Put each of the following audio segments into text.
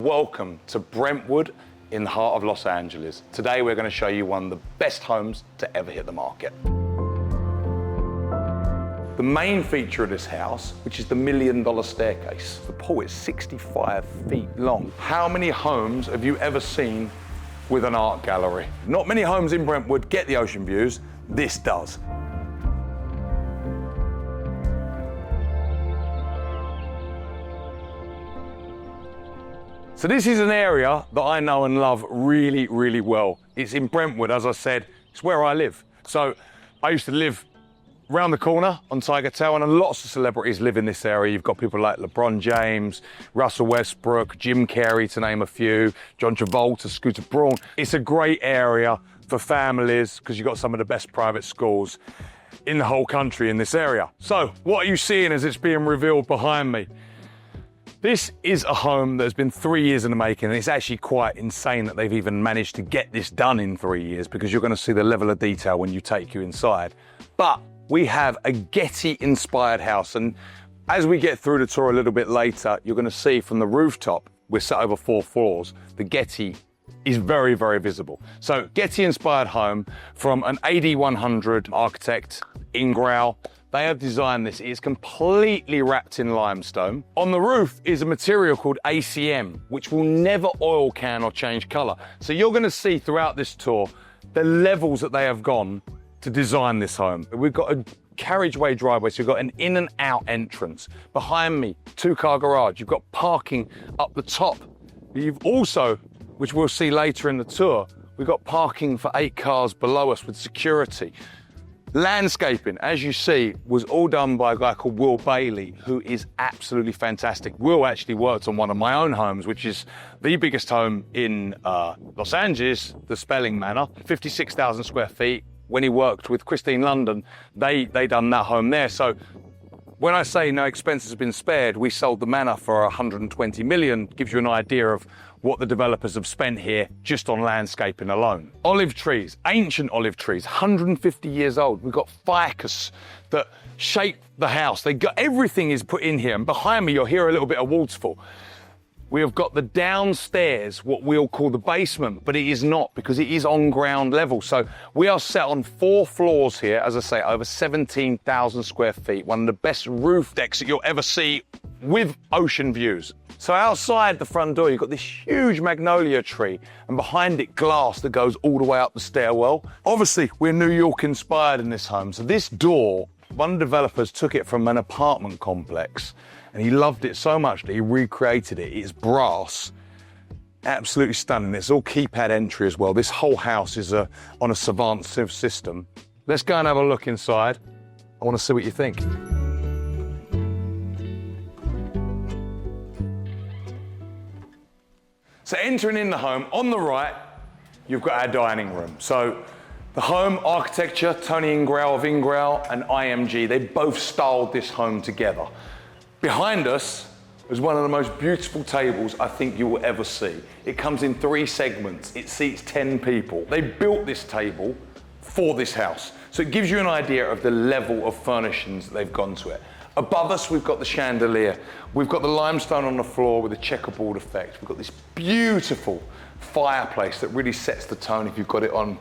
Welcome to Brentwood in the heart of Los Angeles. Today we're going to show you one of the best homes to ever hit the market. The main feature of this house, which is the $1 million staircase. The pool is 65 feet long. How many homes have you ever seen with an art gallery? Not many homes in Brentwood get the ocean views. This does. So this is an area that I know and love really, really well. It's in Brentwood, as I said, it's where I live. So I used to live round the corner on Tiger Tower, and lots of celebrities live in this area. You've got people like LeBron James, Russell Westbrook, Jim Carrey, to name a few, John Travolta, Scooter Braun. It's a great area for families because you've got some of the best private schools in the whole country in this area. So what are you seeing as it's being revealed behind me? This is a home that has been 3 years in the making, and it's actually quite insane that they've even managed to get this done in 3 years, because you're going to see the level of detail when you take you inside. But we have a Getty-inspired house, and as we get through the tour a little bit later, you're going to see from the rooftop, we're set over 4 floors, the Getty is very, very visible. So Getty-inspired home from an AD 100 architect, Ingrao. They have designed this. It is completely wrapped in limestone. On the roof is a material called ACM, which will never oil can or change color. So you're going to see throughout this tour the levels that they have gone to design this home. We've got a carriageway driveway, so you've got an in and out entrance. Behind me, 2-car garage. You've got parking up the top. You've also, which we'll see later in the tour, we've got parking for 8 cars below us with security. Landscaping, as you see, was all done by a guy called Will Bailey, who is absolutely fantastic. Will actually worked on one of my own homes, which is the biggest home in Los Angeles, the Spelling Manor, 56,000 square feet. When he worked with Christine London, they done that home there. So when I say no expenses have been spared, we sold the manor for 120 million, gives you an idea of what the developers have spent here just on landscaping alone. Olive trees, ancient olive trees, 150 years old. We've got ficus that shape the house. Everything is put in here. And behind me, you'll hear a little bit of waterfall. We have got the downstairs, what we'll call the basement, but it is not, because it is on ground level. So we are set on 4 floors here, as I say, over 17,000 square feet, one of the best roof decks that you'll ever see with ocean views. So outside the front door, you've got this huge magnolia tree, and behind it, glass that goes all the way up the stairwell. Obviously, we're New York inspired in this home. So this door, one of the developers took it from an apartment complex, and he loved it so much that he recreated it. It's brass, absolutely stunning. It's all keypad entry as well. This whole house is on a Savant system. Let's go and have a look inside. I want to see what you think. So entering in the home, on the right, you've got our dining room. So the home architecture, Tony Ingrao of Ingrao and IMG, they both styled this home together. Behind us is one of the most beautiful tables I think you will ever see. It comes in 3 segments. It seats 10 people. They built this table for this house. So it gives you an idea of the level of furnishings that they've gone to it. Above us, we've got the chandelier. We've got the limestone on the floor with a checkerboard effect. We've got this beautiful fireplace that really sets the tone if you've got it on.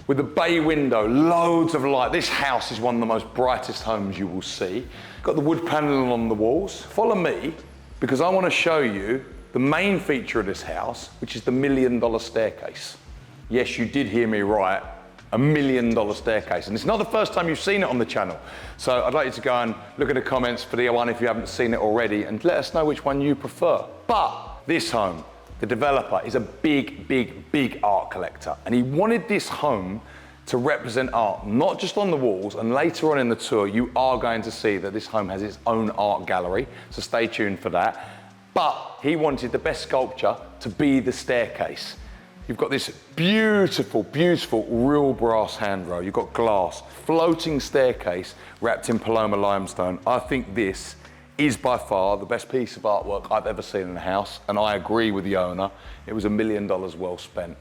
With the bay window, loads of light. This house is one of the most brightest homes you will see. Got the wood paneling on the walls. Follow me, because I want to show you the main feature of this house, which is the $1 million staircase. Yes, you did hear me right. $1 million staircase. And it's not the first time you've seen it on the channel. So I'd like you to go and look at the comments for the one if you haven't seen it already, and let us know which one you prefer. But this home, the developer is a big, big, big art collector. And he wanted this home to represent art, not just on the walls. And later on in the tour, you are going to see that this home has its own art gallery. So stay tuned for that. But he wanted the best sculpture to be the staircase. You've got this beautiful, beautiful real brass handrail. You've got glass, floating staircase wrapped in Palmer limestone. I think this is by far the best piece of artwork I've ever seen in a house, and I agree with the owner. It was $1 million well spent.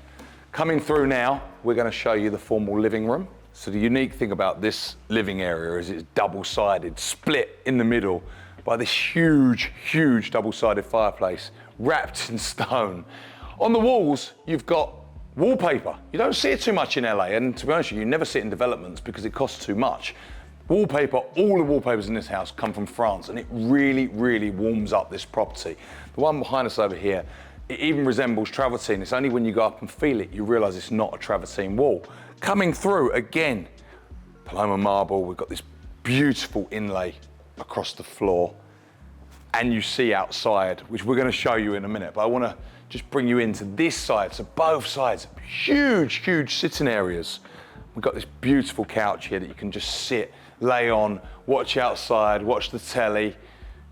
Coming through now, we're going to show you the formal living room. So the unique thing about this living area is it's double-sided, split in the middle by this huge, huge double-sided fireplace, wrapped in stone. On the walls, you've got wallpaper. You don't see it too much in LA, and to be honest with you never see it in developments because it costs too much. Wallpaper, all the wallpapers in this house come from France, and it really, really warms up this property. The one behind us over here, it even resembles travertine. It's only when you go up and feel it, you realize it's not a travertine wall. Coming through, again, Palmer marble, we've got this beautiful inlay across the floor, and you see outside, which we're gonna show you in a minute, but I wanna just bring you into this side. So both sides, huge, huge sitting areas. We've got this beautiful couch here that you can just sit, lay on, watch outside, watch the telly.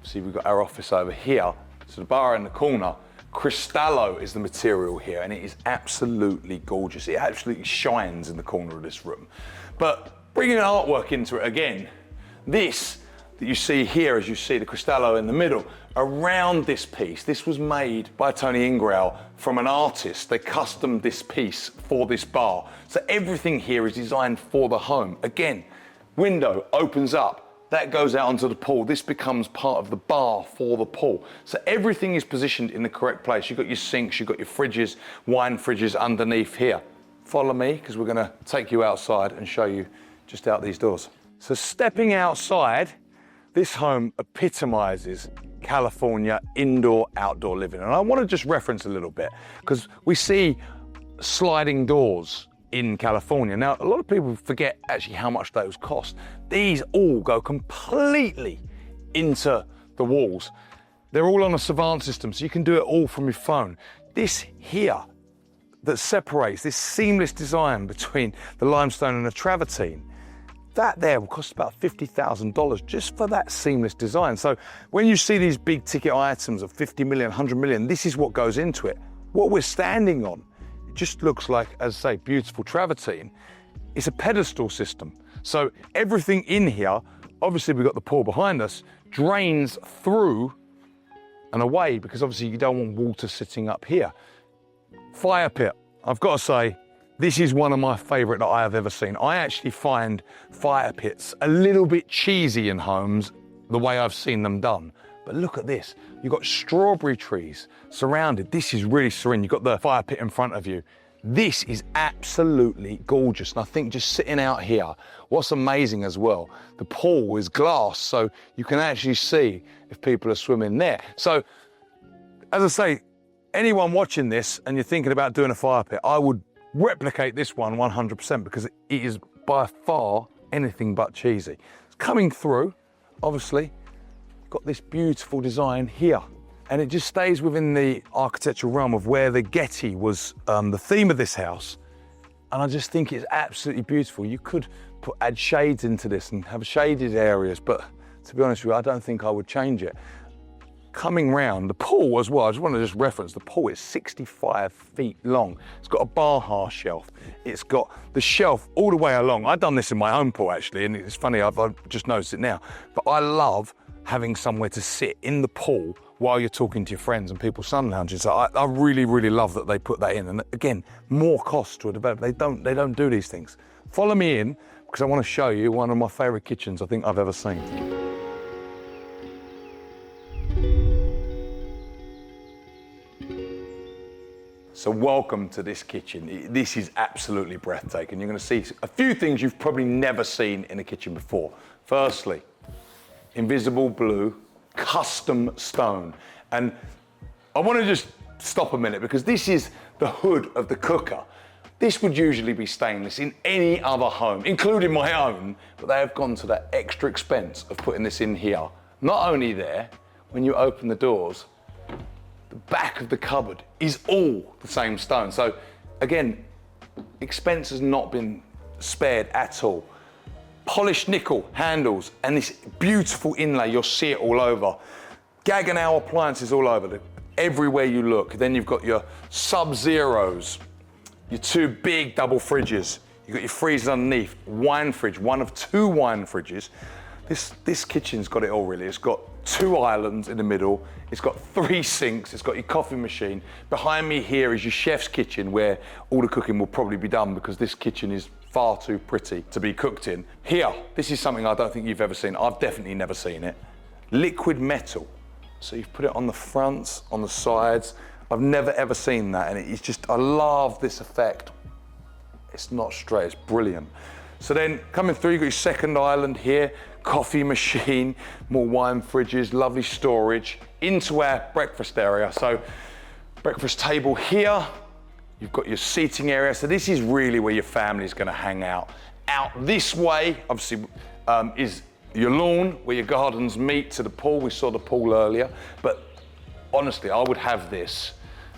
See, we've got our office over here. So the bar in the corner, Cristallo is the material here, and it is absolutely gorgeous. It absolutely shines in the corner of this room. But bringing artwork into it again, this that you see here, as you see the Cristallo in the middle, around this piece, this was made by Tony Ingrao from an artist. They customed this piece for this bar. So everything here is designed for the home. Again, window opens up, that goes out onto the pool. This becomes part of the bar for the pool. So everything is positioned in the correct place. You've got your sinks, you've got your fridges, wine fridges underneath here. Follow me, because we're gonna take you outside and show you just out these doors. So stepping outside, this home epitomizes California indoor-outdoor living. And I want to just reference a little bit, because we see sliding doors in California. Now, a lot of people forget actually how much those cost. These all go completely into the walls. They're all on a Savant system, so you can do it all from your phone. This here that separates, this seamless design between the limestone and the travertine, that there will cost about $50,000 just for that seamless design. So when you see these big ticket items of 50 million, 100 million, this is what goes into it. What we're standing on, it just looks like, as I say, beautiful travertine. It's a pedestal system. So everything in here, obviously we've got the pool behind us, drains through and away, because obviously you don't want water sitting up here. Fire pit, I've got to say, this is one of my favourite that I have ever seen. I actually find fire pits a little bit cheesy in homes, the way I've seen them done. But look at this. You've got strawberry trees surrounded. This is really serene. You've got the fire pit in front of you. This is absolutely gorgeous. And I think just sitting out here, what's amazing as well, the pool is glass, so you can actually see if people are swimming there. So, as I say, anyone watching this and you're thinking about doing a fire pit, I would replicate this one 100%, because it is by far anything but cheesy. It's coming through, obviously, got this beautiful design here, and it just stays within the architectural realm of where the Getty was the theme of this house, and I just think it's absolutely beautiful. You could add shades into this and have shaded areas, but to be honest with you, I don't think I would change it. Coming round, the pool as well, I just want to reference, the pool is 65 feet long. It's got a bar shelf. It's got the shelf all the way along. I've done this in my own pool actually, and it's funny, I've just noticed it now. But I love having somewhere to sit in the pool while you're talking to your friends and people sun lounges. I really, really love that they put that in. And again, more cost to a developer. They don't do these things. Follow me in, because I want to show you one of my favourite kitchens I think I've ever seen. So welcome to this kitchen. This is absolutely breathtaking. You're going to see a few things you've probably never seen in a kitchen before. Firstly, invisible blue, custom stone. And I want to just stop a minute, because this is the hood of the cooker. This would usually be stainless in any other home, including my own, but they have gone to that extra expense of putting this in here. Not only there, when you open the doors, the back of the cupboard is all the same stone. So again, expense has not been spared at all. Polished nickel handles and this beautiful inlay, you'll see it all over. Gaggenau appliances all over, everywhere you look. Then you've got your Sub-Zeros, your two big double fridges. You've got your freezers underneath, wine fridge, one of two wine fridges. This kitchen's got it all really. It's got 2 islands in the middle. It's got 3 sinks. It's got your coffee machine. Behind me here is your chef's kitchen, where all the cooking will probably be done, because this kitchen is far too pretty to be cooked in. Here, this is something I don't think you've ever seen. I've definitely never seen it. Liquid metal So you've put it on the fronts, on the sides. I've never ever seen that, and it's just, I love this effect. It's not straight, it's brilliant. So then coming through, you've got your second island here, coffee machine, more wine fridges, lovely storage, into our breakfast area. So breakfast table here, you've got your seating area. So this is really where your family's gonna hang out. Out this way, obviously, is your lawn, where your gardens meet to the pool. We saw the pool earlier, but honestly, I would have this.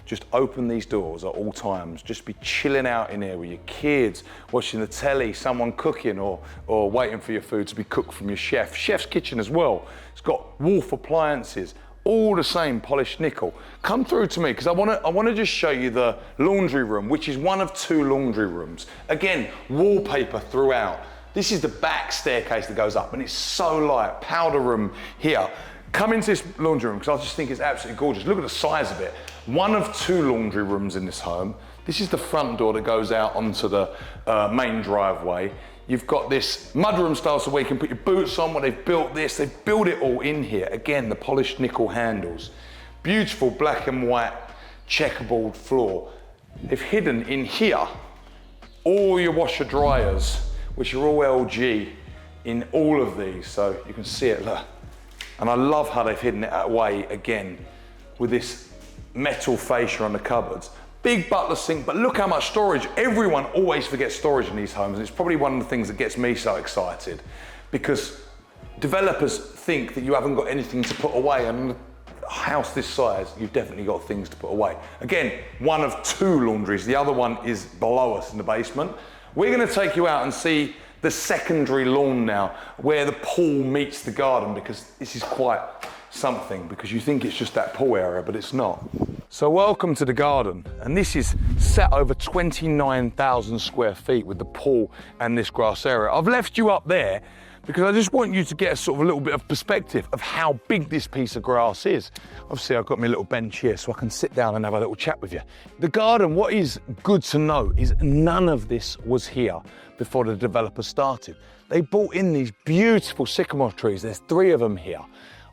Just open these doors at all times. Just be chilling out in here with your kids, watching the telly, someone cooking, or waiting for your food to be cooked from your chef. Chef's kitchen as well. It's got Wolf appliances, all the same polished nickel. Come through to me, because I wanna just show you the laundry room, which is one of 2 laundry rooms. Again, wallpaper throughout. This is the back staircase that goes up, and it's so light. Powder room here. Come into this laundry room, because I just think it's absolutely gorgeous. Look at the size of it. One of 2 laundry rooms in this home. This is the front door that goes out onto the main driveway. You've got this mudroom style, so where you can put your boots on. When they've built this, they've built it all in here. Again, the polished nickel handles. Beautiful black and white checkerboard floor. They've hidden in here all your washer dryers, which are all LG in all of these. So you can see it, look. And I love how they've hidden it away again with this metal fascia on the cupboards. Big butler sink, but look how much storage. Everyone always forgets storage in these homes, and it's probably one of the things that gets me so excited, because developers think that you haven't got anything to put away, and in a house this size, you've definitely got things to put away. Again, one of 2 laundries. The other one is below us in the basement. We're gonna take you out and see the secondary lawn now, where the pool meets the garden, because this is quite something, because you think it's just that pool area, but it's not. So welcome to the garden, and this is set over 29,000 square feet with the pool and this grass area. I've left you up there because I just want you to get a sort of a little bit of perspective of how big this piece of grass is. Obviously, I've got my little bench here so I can sit down and have a little chat with you. The garden, what is good to know is none of this was here before the developer started. They brought in these beautiful sycamore trees. There's 3 of them here.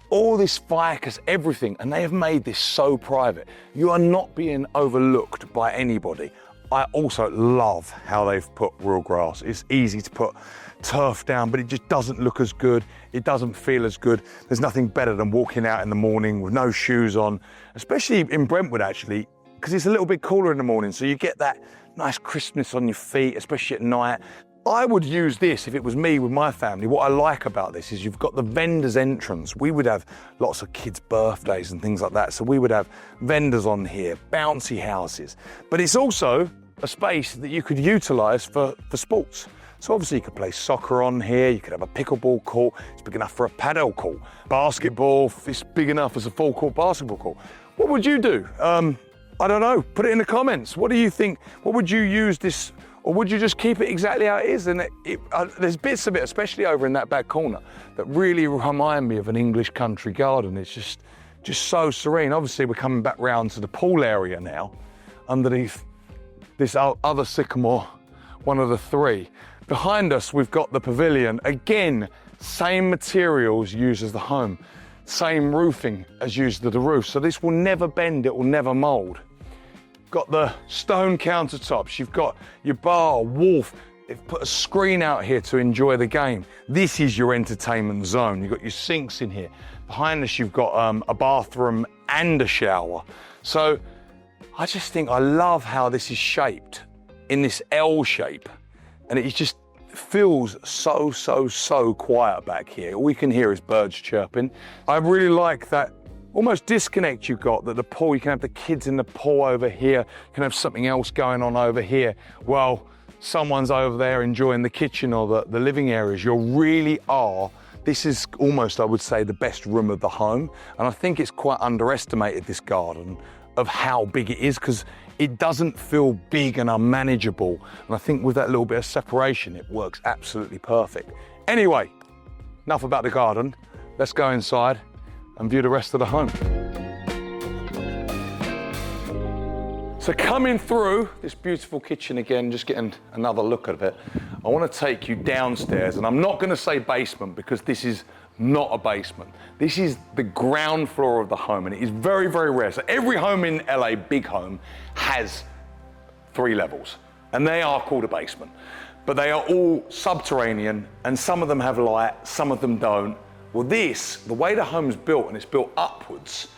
All this ficus, everything, and they have made this so private. You are not being overlooked by anybody. I also love how they've put real grass. It's easy to put turf down, but it just doesn't look as good. It doesn't feel as good. There's nothing better than walking out in the morning with no shoes on, especially in Brentwood actually, because it's a little bit cooler in the morning, so you get that nice crispness on your feet, especially at night. I would use this if it was me with my family. What I like about this is you've got the vendor's entrance. We would have lots of kids' birthdays and things like that, so we would have vendors on here, bouncy houses. But it's also a space that you could utilise for sports. So obviously you could play soccer on here, you could have a pickleball court, it's big enough for a paddle court. Basketball, it's big enough as a full court basketball court. What would you do? I don't know, put it in the comments. What do you think? What would you use this, or would you just keep it exactly how it is? And there's bits of it, especially over in that back corner, that really remind me of an English country garden. It's just so serene. Obviously we're coming back round to the pool area now, underneath this other sycamore, one of the 3. Behind us, we've got the pavilion. Again, same materials used as the home, same roofing as used as the roof. So this will never bend, it will never mold. Got the stone countertops, you've got your bar, Wolf. They've put a screen out here to enjoy the game. This is your entertainment zone. You've got your sinks in here. Behind us, you've got a bathroom and a shower. So I just think I love how this is shaped in this L shape. And it just feels so quiet back here. All we can hear is birds chirping. I really like that almost disconnect you've got, that the pool, you can have the kids in the pool over here, you can have something else going on over here. Well, someone's over there enjoying the kitchen or the living areas. You really are. This is almost, I would say, the best room of the home. And I think it's quite underestimated, this garden, of how big it is, because it doesn't feel big and unmanageable. And I think with that little bit of separation, it works absolutely perfect. Anyway, enough about the garden. Let's go inside and view the rest of the home. So coming through this beautiful kitchen again, just getting another look at it, I want to take you downstairs, and I'm not going to say basement because this is not a basement. This is the ground floor of the home, and it is very, very rare. So every home in LA, big home, has 3 levels, and they are called a basement. But they are all subterranean, and some of them have light, some of them don't. Well, this, the way the home's built, and it's built upwards,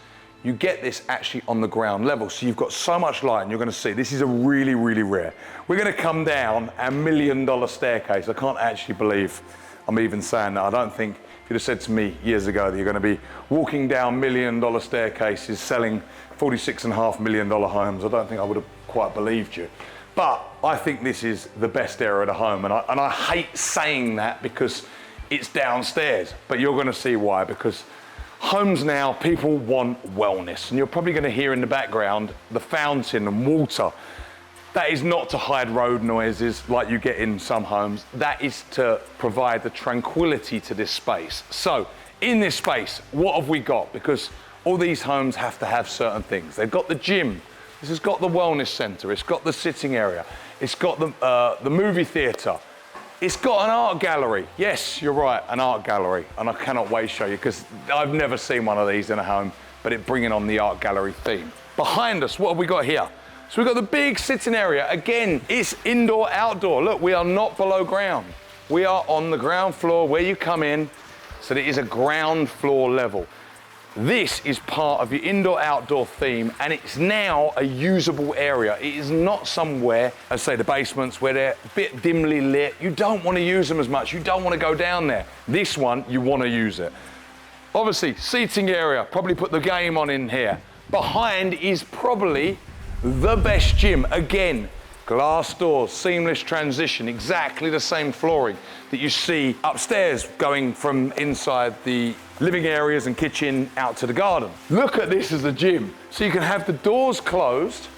you get this actually on the ground level. So you've got so much light, and you're gonna see, this is a really, really rare. We're gonna come down a $1 million staircase. I can't actually believe I'm even saying that. I don't think, if you'd have said to me years ago that you're gonna be walking down $1 million staircases selling $46.5 million homes, I don't think I would have quite believed you. But I think this is the best area of the home, and I hate saying that because it's downstairs, but you're gonna see why, because homes now, people want wellness, and you're probably gonna hear in the background the fountain and water. That is not to hide road noises like you get in some homes. That is to provide the tranquility to this space. So in this space, what have we got? Because all these homes have to have certain things. They've got the gym. This has got the wellness center. It's got the sitting area. It's got the movie theater. It's got an art gallery. Yes, you're right, an art gallery. And I cannot wait to show you, because I've never seen one of these in a home, but it bringing on the art gallery theme. Behind us, what have we got here? So we've got the big sitting area. Again, it's indoor, outdoor. Look, we are not below ground. We are on the ground floor where you come in, so it is a ground floor level. This is part of your indoor-outdoor theme, and it's now a usable area. It is not somewhere, as say the basements, where they're a bit dimly lit. You don't want to use them as much. You don't want to go down there. This one, you want to use it. Obviously, seating area, probably put the game on in here. Behind is probably the best gym. Again, glass doors, seamless transition, exactly the same flooring that you see upstairs going from inside the living areas and kitchen out to the garden. Look at this as a gym. So you can have the doors closed,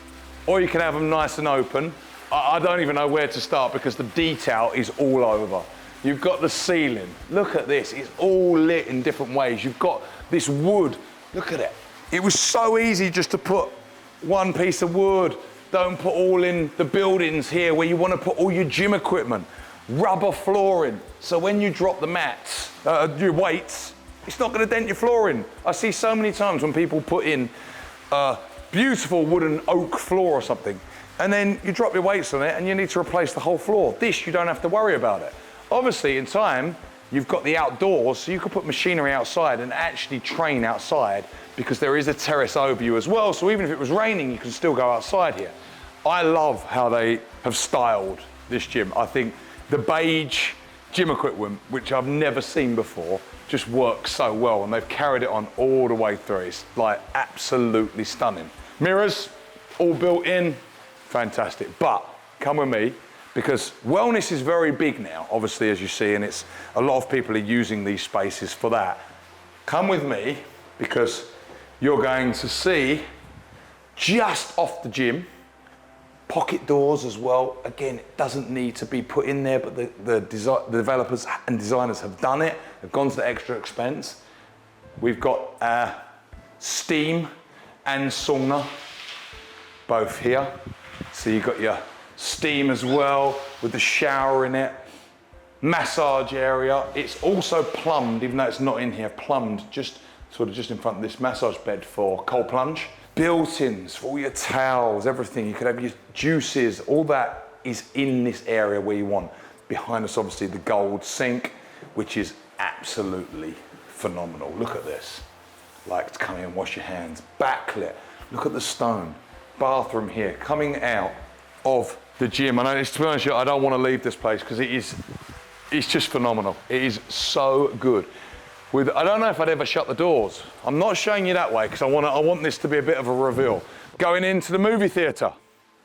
or you can have them nice and open. I don't even know where to start because the detail is all over. You've got the ceiling. Look at this, it's all lit in different ways. You've got this wood, look at it. It was so easy just to put one piece of wood. Don't put all in the buildings here where you want to put all your gym equipment. Rubber flooring, so when you drop the mats, your weights, it's not going to dent your flooring. I see so many times when people put in a beautiful wooden oak floor or something, and then you drop your weights on it and you need to replace the whole floor. This, you don't have to worry about it. Obviously, in time, you've got the outdoors, so you can put machinery outside and actually train outside, because there is a terrace over you as well, so even if it was raining, you can still go outside here. I love how they have styled this gym. I think the beige gym equipment, which I've never seen before, just works so well, and they've carried it on all the way through. It's like absolutely stunning. Mirrors, all built in, fantastic. But come with me, because wellness is very big now, obviously, as you see, and it's a lot of people are using these spaces for that. Come with me, because you're going to see just off the gym, pocket doors as well. Again, it doesn't need to be put in there, but the developers and designers have done it. They've gone to the extra expense. We've got steam and sauna, both here. So you've got your steam as well, with the shower in it. Massage area. It's also plumbed, even though it's not in here, plumbed just in front of this massage bed for cold plunge. Built-ins for all your towels, everything. You could have your juices, all that is in this area where you want. Behind us, obviously, the gold sink, which is absolutely phenomenal. Look at this. Like, to come in and wash your hands. Backlit. Look at the stone. Bathroom here, coming out of the gym. I know, to be honest, I don't want to leave this place because it's just phenomenal. It is so good. I don't know if I'd ever shut the doors. I'm not showing you that way because I want this to be a bit of a reveal. Going into the movie theater,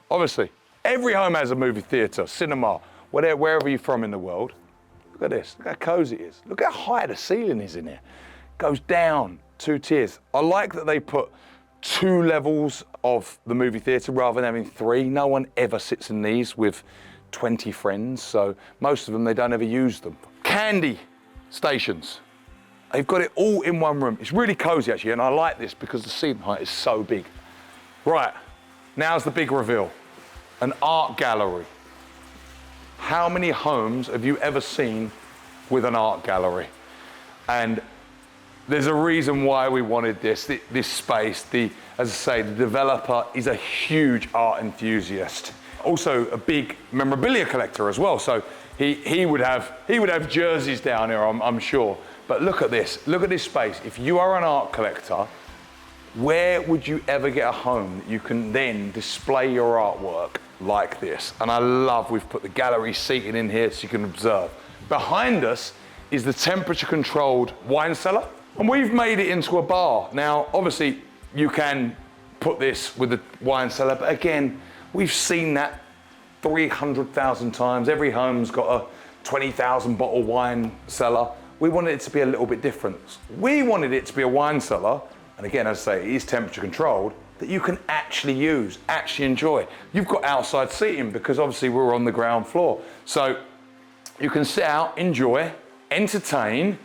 obviously. Every home has a movie theater, cinema, wherever you're from in the world. Look at this, look how cozy it is. Look how high the ceiling is in here. Goes down 2 tiers. I like that they put 2 levels of the movie theater rather than having 3. No one ever sits in these with 20 friends, so most of them, they don't ever use them. Candy stations. They've got it all in one room. It's really cozy actually, and I like this because the ceiling height is so big. Right, now's the big reveal. An art gallery. How many homes have you ever seen with an art gallery? And There's a reason why we wanted this space. As I say, the developer is a huge art enthusiast. Also a big memorabilia collector as well. So he would have jerseys down here, I'm sure. But look at this space. If you are an art collector, where would you ever get a home that you can then display your artwork like this? And I love we've put the gallery seating in here so you can observe. Behind us is the temperature controlled wine cellar. And we've made it into a bar. Now, obviously, you can put this with the wine cellar, but again, we've seen that 300,000 times. Every home's got a 20,000 bottle wine cellar. We wanted it to be a little bit different. We wanted it to be a wine cellar, and again, as I say, it is temperature controlled, that you can actually use, actually enjoy. You've got outside seating because obviously we're on the ground floor. So you can sit out, enjoy, entertain,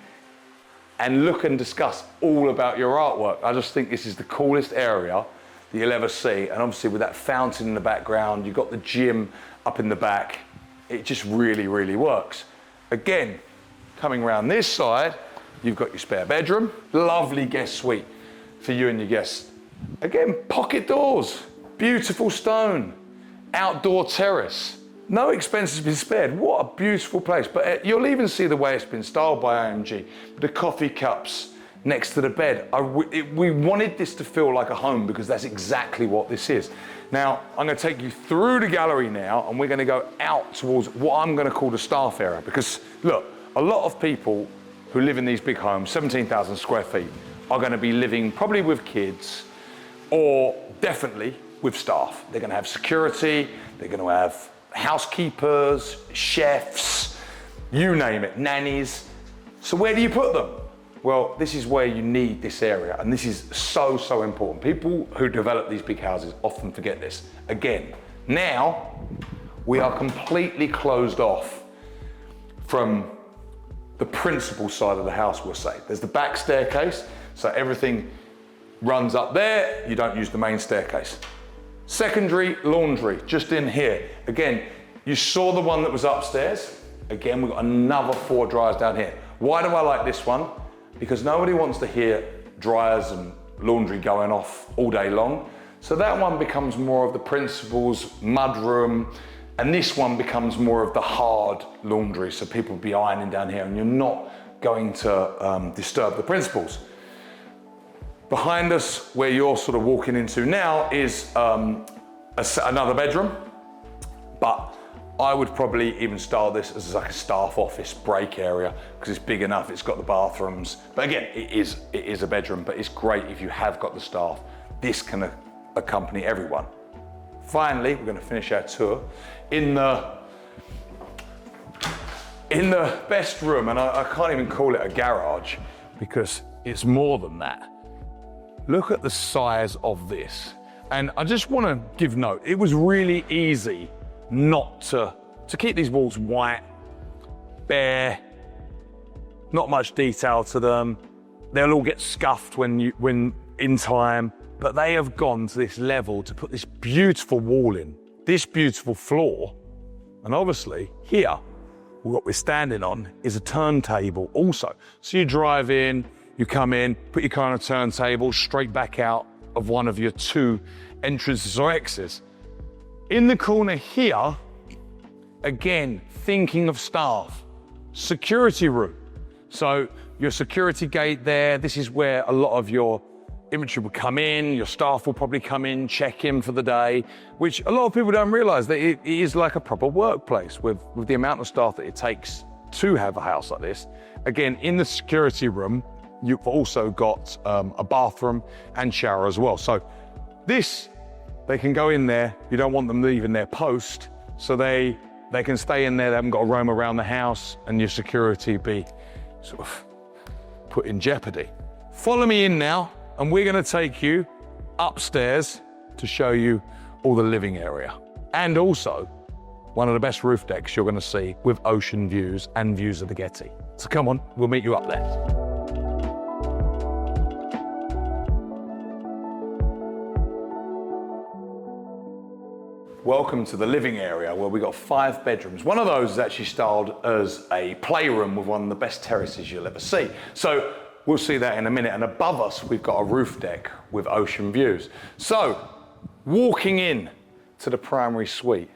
and look and discuss all about your artwork. I just think this is the coolest area that you'll ever see. And obviously with that fountain in the background, you've got the gym up in the back. It just really, really works. Again, coming around this side, you've got your spare bedroom, lovely guest suite for you and your guests. Again, pocket doors, beautiful stone, outdoor terrace. No expenses been spared. What a beautiful place. But you'll even see the way it's been styled by AMG. The coffee cups next to the bed. We wanted this to feel like a home because that's exactly what this is. Now, I'm going to take you through the gallery now, and we're going to go out towards what I'm going to call the staff area. Because look, a lot of people who live in these big homes, 17,000 square feet, are going to be living probably with kids or definitely with staff. They're going to have security, they're going to have housekeepers, chefs, you name it, nannies. So where do you put them? Well, this is where you need this area, and this is so, so important. People who develop these big houses often forget this. Again, now we are completely closed off from the principal side of the house, we'll say. There's the back staircase, so everything runs up there, you don't use the main staircase. Secondary laundry, just in here. Again, you saw the one that was upstairs. Again, we've got another 4 dryers down here. Why do I like this one? Because nobody wants to hear dryers and laundry going off all day long. So that one becomes more of the principal's mudroom, and this one becomes more of the hard laundry. So people will be ironing down here, and you're not going to disturb the principals. Behind us, where you're sort of walking into now, is another bedroom, but I would probably even style this as like a staff office break area because it's big enough, it's got the bathrooms. But again, it is a bedroom, but it's great if you have got the staff. This can accompany everyone. Finally, we're going to finish our tour in the best room, and I can't even call it a garage because it's more than that. Look at the size of this. And I just want to give note, it was really easy not to keep these walls white, bare, not much detail to them. They'll all get scuffed when in time, but they have gone to this level to put this beautiful wall in, this beautiful floor. And obviously here, what we're standing on is a turntable also. So you drive in, you come in, put your car on a turntable, straight back out of one of your 2 entrances or exits. In the corner here, again, thinking of staff, security room. So your security gate there, this is where a lot of your inventory will come in, your staff will probably come in, check in for the day, which a lot of people don't realize that it is like a proper workplace with the amount of staff that it takes to have a house like this. Again, in the security room, you've also got a bathroom and shower as well. So this, they can go in there. You don't want them leaving their post, so they can stay in there. They haven't got to roam around the house and your security be sort of put in jeopardy. Follow me in now, and we're going to take you upstairs to show you all the living area, and also one of the best roof decks you're going to see with ocean views and views of the Getty. So come on, we'll meet you up there. Welcome to the living area where we got 5 bedrooms. One of those is actually styled as a playroom with one of the best terraces you'll ever see. So we'll see that in a minute. And above us, we've got a roof deck with ocean views. So, walking in to the primary suite,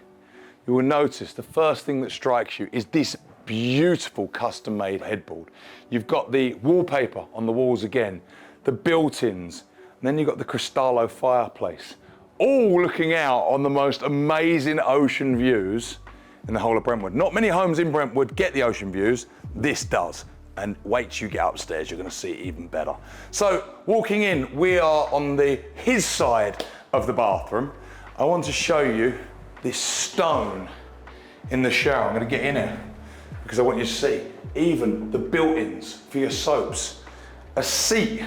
you will notice the first thing that strikes you is this beautiful custom-made headboard. You've got the wallpaper on the walls again, the built-ins, and then you've got the Cristallo fireplace, all looking out on the most amazing ocean views in the whole of Brentwood. Not many homes in Brentwood get the ocean views. This does. And wait till you get upstairs, you're going to see it even better. So walking in, we are on his side of the bathroom. I want to show you this stone in the shower. I'm going to get in it because I want you to see even the built-ins for your soaps, a seat,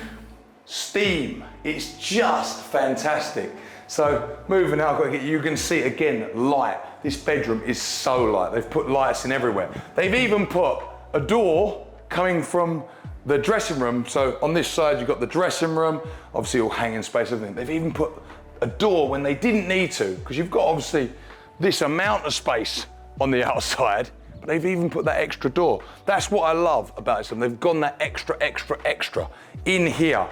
steam. It's just fantastic. So moving out, I've got to get you can see again light. This bedroom is so light. They've put lights in everywhere. They've even put a door coming from the dressing room. So on this side, you've got the dressing room, obviously all hanging space, everything. They've even put a door when they didn't need to, because you've got obviously this amount of space on the outside, but they've even put that extra door. That's what I love about this. They've gone that extra in here.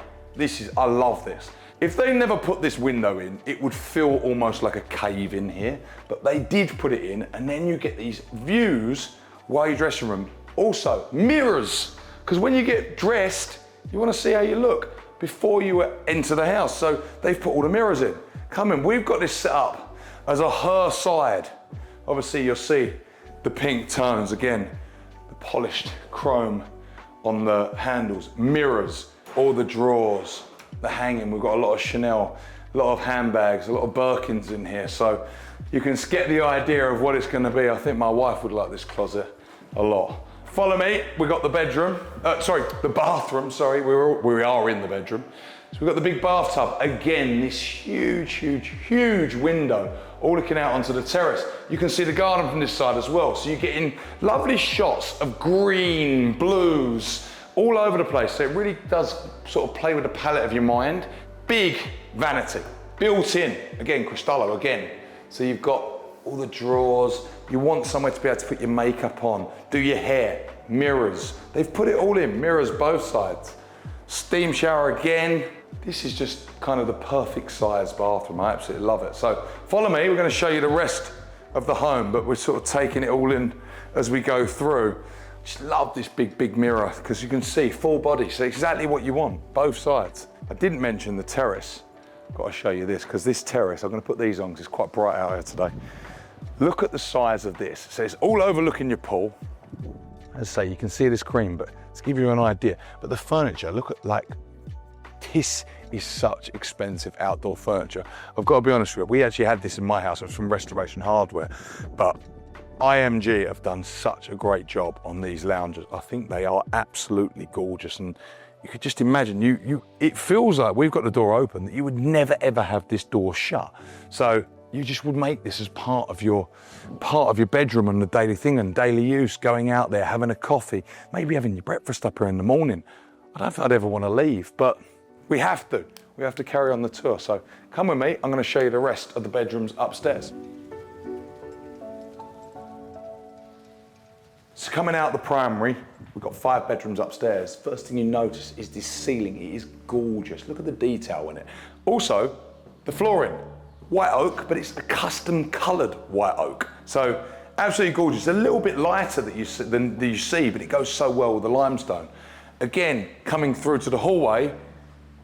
I love this. If they never put this window in, it would feel almost like a cave in here, but they did put it in, and then you get these views while you're dressing room. Also, mirrors, because when you get dressed, you want to see how you look before you enter the house. So they've put all the mirrors in. Come in, we've got this set up as a her side. Obviously, you'll see the pink tones again, the polished chrome on the handles, mirrors, all the drawers, the hanging. We've got a lot of Chanel, a lot of handbags, a lot of Birkins in here. So you can get the idea of what it's going to be. I think my wife would like this closet a lot. Follow me, we've got the bedroom, the bathroom, sorry, we are in the bedroom. So we've got the big bathtub. Again, this huge window, all looking out onto the terrace. You can see the garden from this side as well. So you're getting lovely shots of green, blues, all over the place. So it really does sort of play with the palette of your mind. Big vanity, built in, again, Cristallo again. So you've got all the drawers. You want somewhere to be able to put your makeup on, do your hair, mirrors. They've put it all in, mirrors both sides. Steam shower again. This is just kind of the perfect size bathroom. I absolutely love it. So follow me, we're going to show you the rest of the home, but we're sort of taking it all in as we go through. Just love this big mirror because you can see full body, so exactly what you want, both sides. I didn't mention the terrace. Got to show you this because this terrace, I'm going to put these on because it's quite bright out here today. Look at the size of this. So it's all overlooking your pool. As I say, you can see this cream, but to give you an idea. But the furniture, look at this is such expensive outdoor furniture. I've got to be honest with you, we actually had this in my house. It was from Restoration Hardware, but IMG have done such a great job on these lounges. I think they are absolutely gorgeous, and you could just imagine, it feels like we've got the door open, that you would never ever have this door shut. So you just would make this as part of your bedroom and the daily thing and daily use, going out there, having a coffee, maybe having your breakfast up here in the morning. I don't think I'd ever want to leave, but we have to. We have to carry on the tour. So come with me, I'm going to show you the rest of the bedrooms upstairs. So coming out the primary, we've got 5 bedrooms upstairs. First thing you notice is this ceiling. It is gorgeous. Look at the detail in it. Also, the flooring. White oak, but it's a custom coloured white oak. So absolutely gorgeous. A little bit lighter than you see, but it goes so well with the limestone. Again, coming through to the hallway,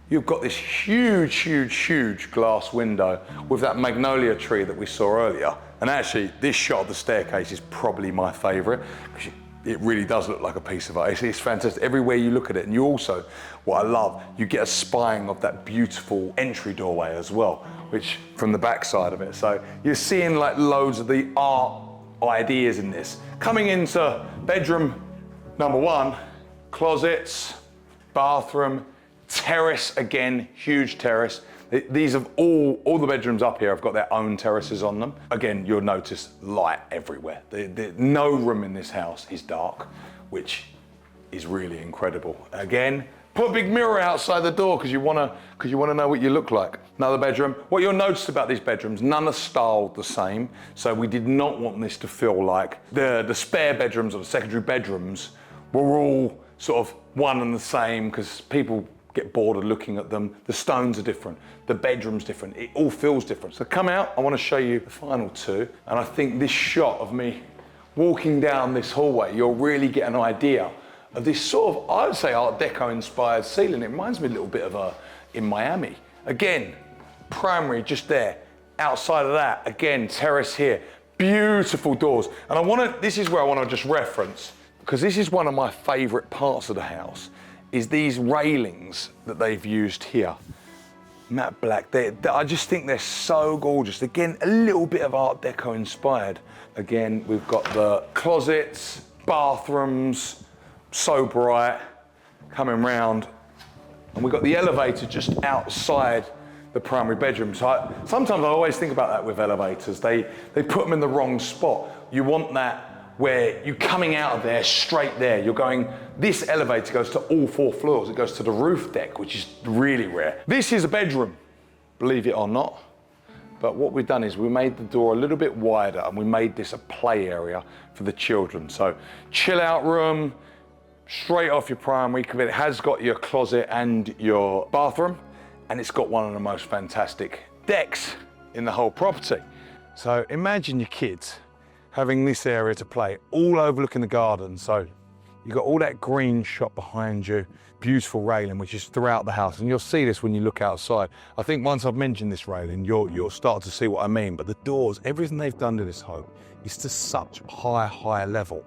you've got this huge glass window with that magnolia tree that we saw earlier. And actually, this shot of the staircase is probably my favourite, because it really does look like a piece of art. It's fantastic. Everywhere you look at it, and you also, what I love, you get a spying of that beautiful entry doorway as well, which from the back side of it. So you're seeing loads of the art ideas in this. Coming into bedroom number 1, closets, bathroom, terrace again, huge terrace. These have all the bedrooms up here have got their own terraces on them. Again, you'll notice light everywhere. No room in this house is dark, which is really incredible. Again, put a big mirror outside the door because you want to know what you look like. Another bedroom. What you'll notice about these bedrooms, none are styled the same. So we did not want this to feel like the spare bedrooms or the secondary bedrooms were all sort of one and the same because people get bored of looking at them. The stones are different, the bedroom's different, it all feels different. So come out, I want to show you the final two, and I think this shot of me walking down this hallway, you'll really get an idea of this sort of, I would say, Art Deco inspired ceiling. It reminds me a little bit of in Miami. Again, primary just there. Outside of that, again, terrace here. Beautiful doors. And this is where I want to just reference, because this is one of my favorite parts of the house, is these railings that they've used here. Matte black, I just think they're so gorgeous. Again, a little bit of Art Deco inspired. Again, we've got the closets, bathrooms, so bright, coming round. And we've got the elevator just outside the primary bedroom. So sometimes I always think about that with elevators. They put them in the wrong spot. You want that where you're coming out of there, straight there. You're going, this elevator goes to all 4 floors. It goes to the roof deck, which is really rare. This is a bedroom, believe it or not. But what we've done is we made the door a little bit wider and we made this a play area for the children. So chill out room, straight off your primary. It has got your closet and your bathroom, and it's got one of the most fantastic decks in the whole property. So imagine your kids having this area to play, all overlooking the garden. So you've got all that green shot behind you, beautiful railing, which is throughout the house. And you'll see this when you look outside. I think once I've mentioned this railing, you'll start to see what I mean. But the doors, everything they've done to this home is to such high level.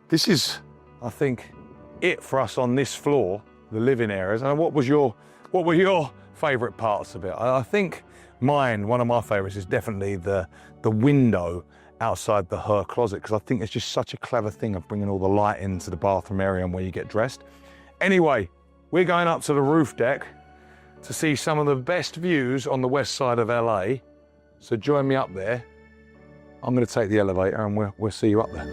This is, I think, it for us on this floor, the living areas. And what were your favorite parts of it? I think one of my favorites is definitely the window outside her closet, because I think it's just such a clever thing of bringing all the light into the bathroom area and where you get dressed. Anyway, we're going up to the roof deck to see some of the best views on the west side of LA. So join me up there. I'm going to take the elevator and we'll see you up there.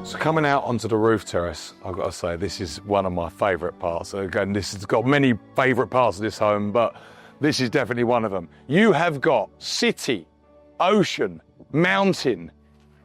So coming out onto the roof terrace, I've got to say, this is one of my favourite parts. So again, this has got many favourite parts of this home, but this is definitely one of them. You have got city, ocean, mountain,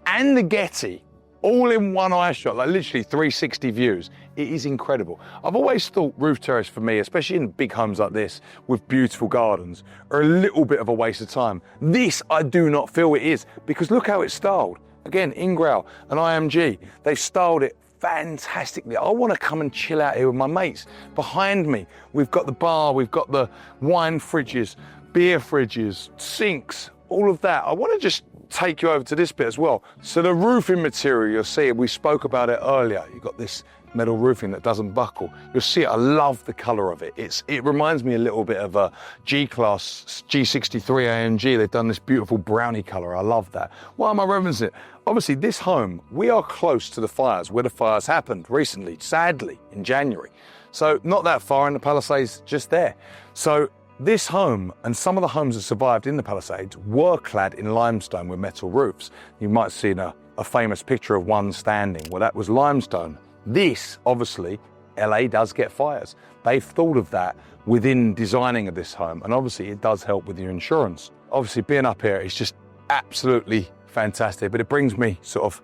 and the Getty all in one eye shot, like literally 360 views. It is incredible. I've always thought roof terrace for me, especially in big homes like this with beautiful gardens, are a little bit of a waste of time. This I do not feel it is, because look how it's styled. Again, Ingrao and IMG, they've styled it fantastically. I want to come and chill out here with my mates. Behind me, we've got the bar, we've got the wine fridges, beer fridges, sinks, all of that. I want to just take you over to this bit as well. So the roofing material, you'll see, we spoke about it earlier. You've got this metal roofing that doesn't buckle. You'll see it, I love the colour of it. It reminds me a little bit of a G-Class G63 AMG. They've done this beautiful brownie colour. I love that. Why am I referencing it? Obviously, this home, we are close to the fires, where the fires happened recently, sadly, in January. So not that far in the Palisades, just there. So this home and some of the homes that survived in the Palisades were clad in limestone with metal roofs. You might have seen a famous picture of one standing. Well, that was limestone. This, obviously, LA does get fires. They've thought of that within designing of this home, and obviously it does help with your insurance. Obviously, being up here is just absolutely fantastic, but it brings me sort of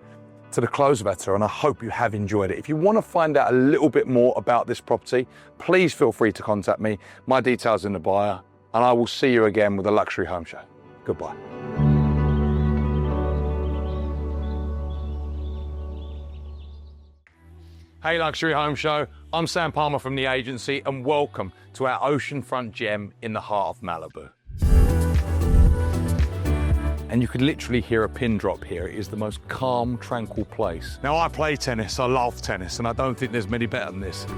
to the close of our tour, and I hope you have enjoyed it. If you want to find out a little bit more about this property, please feel free to contact me. My details in the bio, and I will see you again with a Luxury Home Show. Goodbye. Hey Luxury Home Show, I'm Sam Palmer from the agency, and welcome to our oceanfront gem in the heart of Malibu. And you could literally hear a pin drop here. It is the most calm, tranquil place. Now I play tennis, I love tennis, and I don't think there's many better than this.